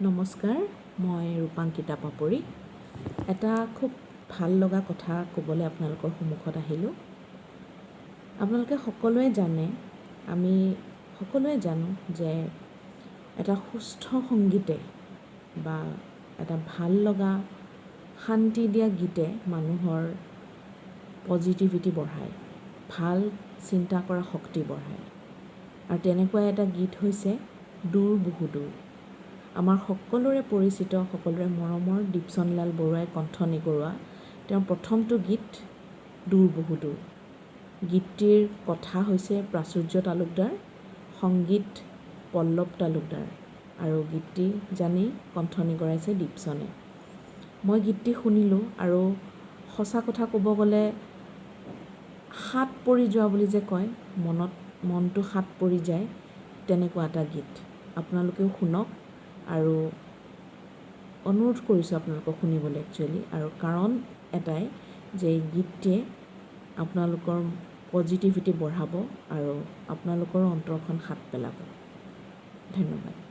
নমস্কাৰ, মই ৰূপাংকিতা পাপৰি। এটা খুব ভাল লগা কথা ক'বলৈ আপোনালোকৰ সন্মুখত আহিলোঁ। আপোনালোকে আমি সকলোৱে জানো যে এটা সুস্থ সংগীতে বা এটা ভাল লগা শান্তি দিয়া গীতে মানুহৰ পজিটিভিটি বঢ়ায়, ভাল চিন্তা কৰা শক্তি বঢ়ায়। আৰু তেনেকুৱা এটা গীত হৈছে দূৰ বহু দূৰ। আমাৰ সকলোৰে পৰিচিত, সকলোৰে মৰমৰ দীপচন্দ্ৰলাল বৰুৱাই কণ্ঠ নিগৰুৱা তেওঁৰ প্ৰথমটো গীত দূৰ বহু দূৰ। গীতটিৰ কথা হৈছে প্ৰাচুৰ্য তালুকদাৰ, সংগীত পল্লৱ তালুকদাৰ আৰু গীতটি জানি কণ্ঠ নিগৰাইছে দীপচনে। মই গীতটি শুনিলোঁ আৰু সঁচা কথা ক'ব গ'লে সাত পৰি যোৱা বুলি যে কয়, মনটো সাত পৰি যায়, তেনেকুৱা এটা গীত। আপোনালোকেও শুনক আৰু অনুৰোধ কৰিছোঁ আপোনালোকক শুনিবলৈ আৰু কাৰণ এটাই যে এই গীতটিয়ে আপোনালোকৰ পজিটিভিটি বঢ়াব আৰু আপোনালোকৰ অন্তৰখন সাত পেলাব। ধন্যবাদ।